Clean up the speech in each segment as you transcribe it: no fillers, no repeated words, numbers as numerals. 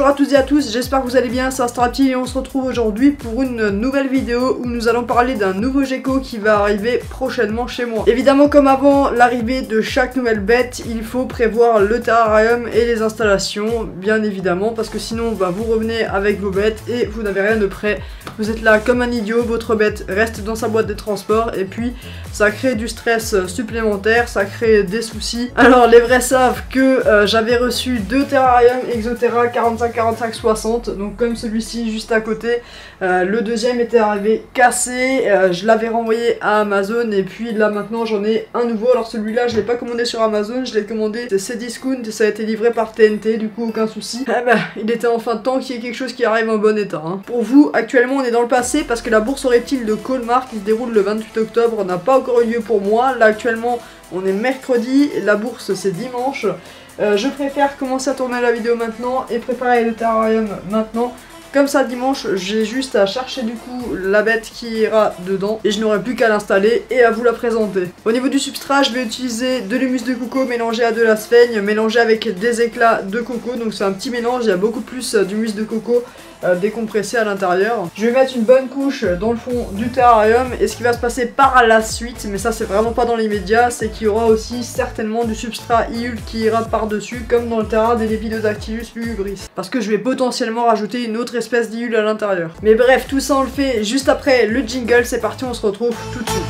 Bonjour à toutes et à tous, j'espère que vous allez bien, c'est Astarapti et on se retrouve aujourd'hui pour une nouvelle vidéo où nous allons parler d'un nouveau gecko qui va arriver prochainement chez moi. Évidemment, comme avant l'arrivée de chaque nouvelle bête, il faut prévoir le terrarium et les installations, bien évidemment, parce que sinon bah, vous revenez avec vos bêtes et vous n'avez rien de prêt. Vous êtes là comme un idiot, votre bête reste dans sa boîte de transport et puis ça crée du stress supplémentaire, ça crée des soucis. Alors les vrais savent que j'avais reçu deux terrariums Exoterra 45-45-60, donc comme celui-ci juste à côté. Le deuxième était arrivé cassé, je l'avais renvoyé à Amazon et puis là maintenant j'en ai un nouveau. Alors celui-là je l'ai pas commandé sur Amazon, je l'ai commandé c'est Cdiscount et ça a été livré par TNT, du coup aucun souci. Il était enfin temps qu'il y ait quelque chose qui arrive en bon état. Pour vous, actuellement on est dans le passé parce que la bourse aux reptiles de Colmar qui se déroule le 28 octobre n'a pas encore eu lieu pour moi. Là actuellement on est mercredi, la bourse c'est dimanche. Je préfère commencer à tourner la vidéo maintenant et préparer le terrarium maintenant. Comme ça dimanche, j'ai juste à chercher du coup la bête qui ira dedans et je n'aurai plus qu'à l'installer et à vous la présenter. Au niveau du substrat, je vais utiliser de l'humus de coco mélangé à de la sphaigne, mélangé avec des éclats de coco. Donc c'est un petit mélange, il y a beaucoup plus d'humus de coco décompressé à l'intérieur. Je vais mettre une bonne couche dans le fond du terrarium et ce qui va se passer par la suite, mais ça c'est vraiment pas dans l'immédiat, c'est qu'il y aura aussi certainement du substrat IUL qui ira par dessus comme dans le terrain des Lepidodactylus lugubris, parce que je vais potentiellement rajouter une autre espèce d'IUL à l'intérieur. Mais bref, tout ça on le fait juste après le jingle. C'est parti, on se retrouve tout de suite.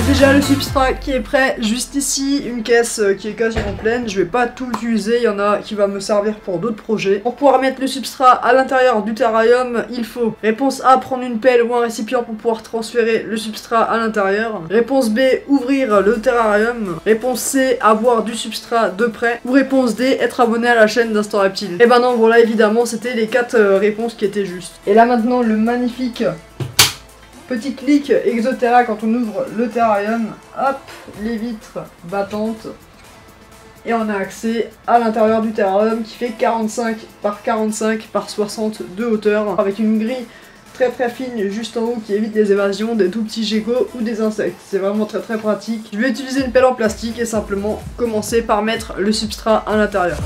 Déjà le substrat qui est prêt, juste ici, une caisse qui est quasiment pleine. Je vais pas tout l'utiliser, il y en a qui va me servir pour d'autres projets. Pour pouvoir mettre le substrat à l'intérieur du terrarium, il faut réponse A, prendre une pelle ou un récipient pour pouvoir transférer le substrat à l'intérieur. Réponse B, ouvrir le terrarium. Réponse C, avoir du substrat de près. Ou réponse D, être abonné à la chaîne d'Astarapti. Et ben non, voilà, évidemment c'était les 4 réponses qui étaient justes. Et là maintenant le magnifique petit clic Exoterra quand on ouvre le terrarium, hop, les vitres battantes. Et on a accès à l'intérieur du terrarium qui fait 45 par 45 par 60 de hauteur, avec une grille très fine juste en haut qui évite les évasions des tout petits geckos ou des insectes. C'est vraiment très pratique. Je vais utiliser une pelle en plastique et simplement commencer par mettre le substrat à l'intérieur.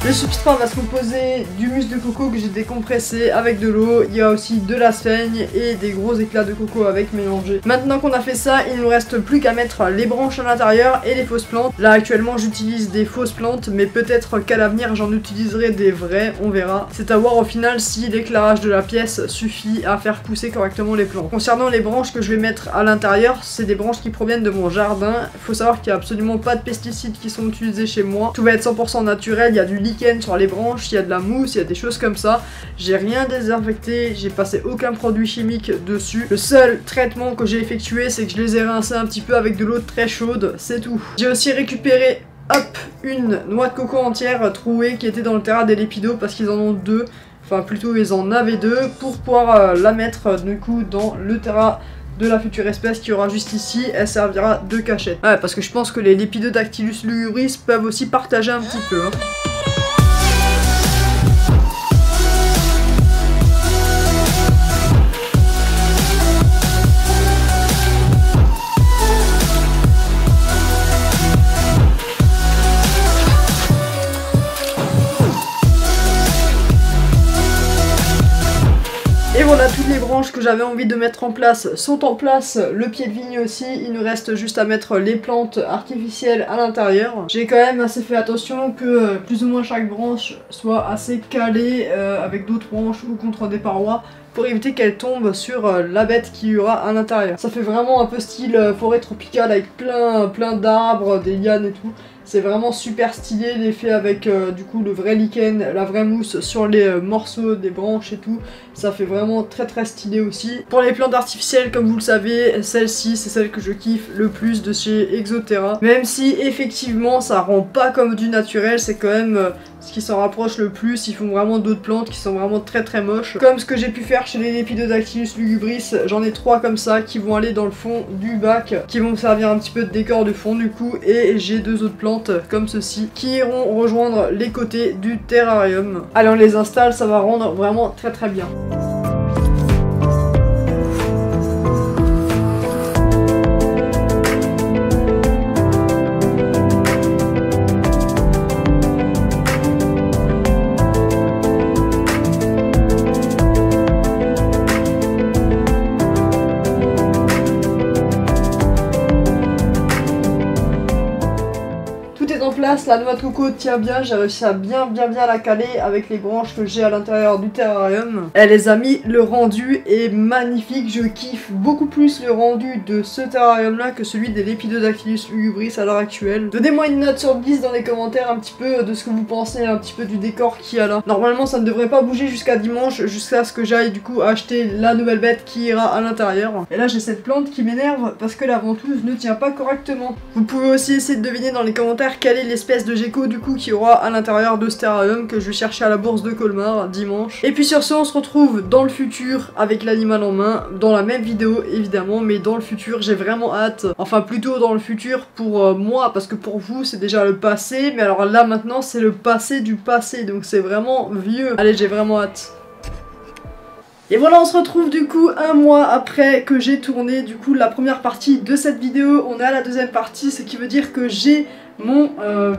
Le substrat va se composer d'humus de coco que j'ai décompressé avec de l'eau. Il y a aussi de la sphaigne et des gros éclats de coco avec mélangés. Maintenant qu'on a fait ça, il ne nous reste plus qu'à mettre les branches à l'intérieur et les fausses plantes. Là actuellement j'utilise des fausses plantes, mais peut-être qu'à l'avenir j'en utiliserai des vraies, on verra. C'est à voir au final si l'éclairage de la pièce suffit à faire pousser correctement les plantes. Concernant les branches que je vais mettre à l'intérieur, c'est des branches qui proviennent de mon jardin. Il faut savoir qu'il n'y a absolument pas de pesticides qui sont utilisés chez moi. Tout va être 100% naturel, il y a du lichen sur les branches, il y a de la mousse, il y a des choses comme ça. J'ai rien désinfecté, j'ai passé aucun produit chimique dessus. Le seul traitement que j'ai effectué, c'est que je les ai rincés un petit peu avec de l'eau très chaude, c'est tout. J'ai aussi récupéré, hop, une noix de coco entière trouée qui était dans le terrain des lépidos parce qu'ils en ont deux. Enfin plutôt ils en avaient deux pour pouvoir la mettre du coup dans le terrain de la future espèce qui aura juste ici. Elle servira de cachette. Ouais, parce que je pense que les Lepidodactylus lugubris peuvent aussi partager un petit peu. Et voilà, toutes les branches que j'avais envie de mettre en place sont en place, le pied de vigne aussi. Il nous reste juste à mettre les plantes artificielles à l'intérieur. J'ai quand même assez fait attention que plus ou moins chaque branche soit assez calée avec d'autres branches ou contre des parois pour éviter qu'elle tombe sur la bête qui y aura à l'intérieur. Ça fait vraiment un peu style forêt tropicale avec plein d'arbres, des lianes et tout. C'est vraiment super stylé, l'effet avec du coup le vrai lichen, la vraie mousse sur les morceaux des branches et tout. Ça fait vraiment très stylé aussi. Pour les plantes artificielles, comme vous le savez, celle-ci c'est celle que je kiffe le plus de chez Exoterra. Même si effectivement ça rend pas comme du naturel, c'est quand même ce qui s'en rapproche le plus. Ils font vraiment d'autres plantes qui sont vraiment très moches. Comme ce que j'ai pu faire chez les Lepidodactylus lugubris, j'en ai 3 comme ça qui vont aller dans le fond du bac, qui vont me servir un petit peu de décor de fond du coup. Et j'ai 2 autres plantes comme ceci qui iront rejoindre les côtés du terrarium. Allez, on les installe, ça va rendre vraiment très bien. Place, la noix de coco tient bien, j'ai réussi à bien la caler avec les branches que j'ai à l'intérieur du terrarium. Elle les a mis, le rendu est magnifique, je kiffe beaucoup plus le rendu de ce terrarium là que celui des Lepidodactylus lugubris à l'heure actuelle. Donnez-moi une note sur 10 dans les commentaires un petit peu de ce que vous pensez un petit peu du décor qu'il y a là. Normalement ça ne devrait pas bouger jusqu'à dimanche, jusqu'à ce que j'aille du coup acheter la nouvelle bête qui ira à l'intérieur. Et là j'ai cette plante qui m'énerve parce que la ventouse ne tient pas correctement. Vous pouvez aussi essayer de deviner dans les commentaires quelle est l'espèce de gecko du coup qui aura à l'intérieur de ce terrarium que je vais chercher à la bourse de Colmar dimanche. Et puis sur ce on se retrouve dans le futur avec l'animal en main, dans la même vidéo évidemment, mais dans le futur j'ai vraiment hâte, enfin plutôt dans le futur pour moi, parce que pour vous c'est déjà le passé, mais alors là maintenant c'est le passé du passé, donc c'est vraiment vieux. Allez, j'ai vraiment hâte. Et voilà, on se retrouve du coup un mois après que j'ai tourné du coup la première partie de cette vidéo. On est à la deuxième partie, ce qui veut dire que j'ai mon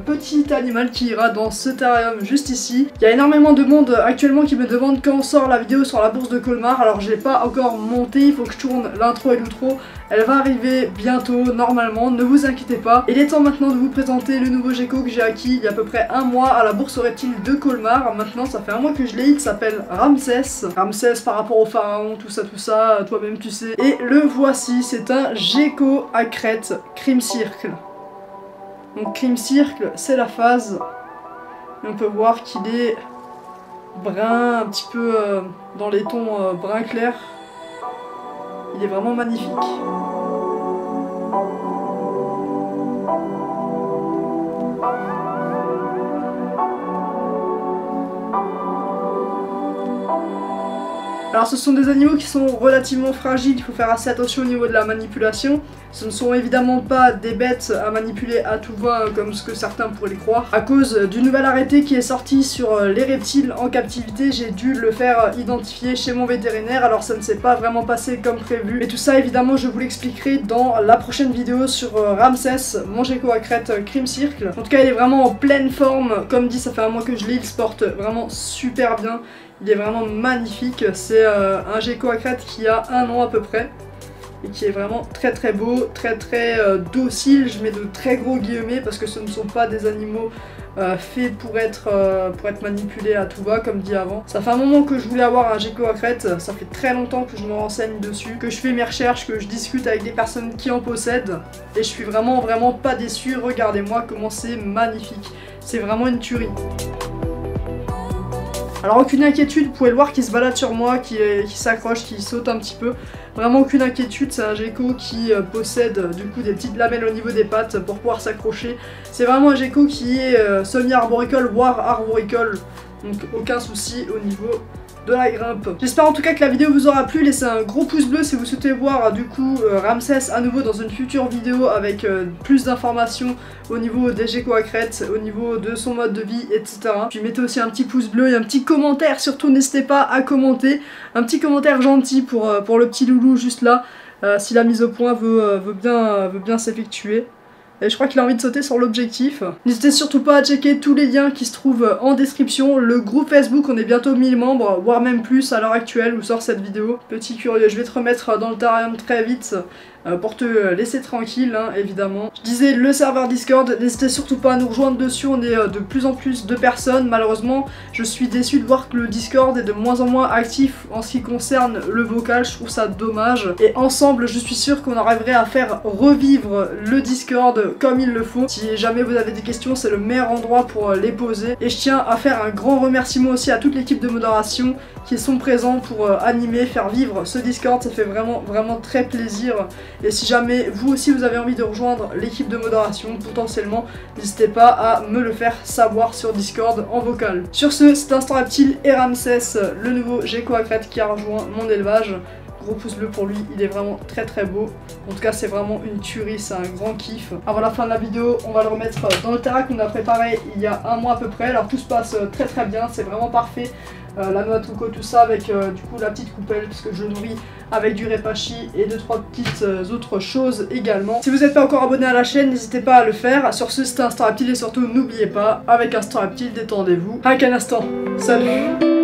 petit animal qui ira dans ce terrarium juste ici. Il y a énormément de monde actuellement qui me demande quand sort la vidéo sur la bourse de Colmar. Alors je l'ai pas encore monté, il faut que je tourne l'intro et l'outro. Elle va arriver bientôt normalement, ne vous inquiétez pas. Il est temps maintenant de vous présenter le nouveau gecko que j'ai acquis il y a à peu près un mois à la bourse aux reptiles de Colmar. Maintenant ça fait un mois que je l'ai, il s'appelle Ramsès. Ramsès par rapport au pharaon, tout ça, toi-même tu sais. Et le voici, c'est un gecko à crête Crime Circle. Donc Crime Circle, c'est la phase. Et on peut voir qu'il est brun, un petit peu dans les tons brun clair. Il est vraiment magnifique. Alors ce sont des animaux qui sont relativement fragiles, il faut faire assez attention au niveau de la manipulation. Ce ne sont évidemment pas des bêtes à manipuler à tout va comme ce que certains pourraient le croire. À cause du nouvel arrêté qui est sorti sur les reptiles en captivité, j'ai dû le faire identifier chez mon vétérinaire, alors ça ne s'est pas vraiment passé comme prévu. Et tout ça évidemment je vous l'expliquerai dans la prochaine vidéo sur Ramsès, mon gecko à crête Crime Circle. En tout cas il est vraiment en pleine forme, comme dit ça fait un mois que je l'ai, il se porte vraiment super bien. Il est vraiment magnifique, c'est un gecko à crête qui a 1 an à peu près. Et qui est vraiment très beau, très docile, je mets de très gros guillemets parce que ce ne sont pas des animaux faits pour être manipulés à tout va comme dit avant. Ça fait un moment que je voulais avoir un gecko à crête, ça fait très longtemps que je me renseigne dessus, que je fais mes recherches, que je discute avec des personnes qui en possèdent. Et je suis vraiment pas déçu, regardez-moi comment c'est magnifique, c'est vraiment une tuerie. Alors aucune inquiétude, vous pouvez le voir qui se balade sur moi, qui s'accroche, qui saute un petit peu. Vraiment aucune inquiétude, c'est un gecko qui possède du coup des petites lamelles au niveau des pattes pour pouvoir s'accrocher. C'est vraiment un gecko qui est semi-arboricole, voire arboricole. Donc aucun souci au niveau de la grimpe. J'espère en tout cas que la vidéo vous aura plu, laissez un gros pouce bleu si vous souhaitez voir du coup Ramsès à nouveau dans une future vidéo avec plus d'informations au niveau des geckos à crête, au niveau de son mode de vie, etc. Puis mettez aussi un petit pouce bleu et un petit commentaire, surtout n'hésitez pas à commenter, un petit commentaire gentil pour le petit loulou juste là, si la mise au point veut bien s'effectuer. Et je crois qu'il a envie de sauter sur l'objectif. N'hésitez surtout pas à checker tous les liens qui se trouvent en description. Le groupe Facebook, on est bientôt 1000 membres, voire même plus à l'heure actuelle où sort cette vidéo. Petit curieux, je vais te remettre dans le terrarium très vite pour te laisser tranquille, hein, évidemment. Je disais le serveur Discord, n'hésitez surtout pas à nous rejoindre dessus, on est de plus en plus de personnes. Malheureusement, je suis déçu de voir que le Discord est de moins en moins actif en ce qui concerne le vocal, je trouve ça dommage. Et ensemble, je suis sûr qu'on arriverait à faire revivre le Discord comme il le faut. Si jamais vous avez des questions, c'est le meilleur endroit pour les poser. Et je tiens à faire un grand remerciement aussi à toute l'équipe de modération qui sont présents pour animer, faire vivre ce Discord. Ça fait vraiment très plaisir. Et si jamais vous aussi vous avez envie de rejoindre l'équipe de modération, potentiellement, n'hésitez pas à me le faire savoir sur Discord en vocal. Sur ce, c'est Instant Reptile et Ramsès, le nouveau gecko à crête qui a rejoint mon élevage. Gros pouce bleu pour lui, il est vraiment très beau. En tout cas, c'est vraiment une tuerie, c'est un grand kiff. Avant la fin de la vidéo, on va le remettre dans le terrain qu'on a préparé il y a un mois à peu près. Alors tout se passe très bien, c'est vraiment parfait. La noix de coco, tout ça avec du coup la petite coupelle parce que je le nourris avec du repashi et 2-3 petites autres choses également. Si vous n'êtes pas encore abonné à la chaîne, n'hésitez pas à le faire. Sur ce, c'était Instant Reptile et surtout n'oubliez pas, avec Instant Reptile, détendez-vous. Avec un instant, salut.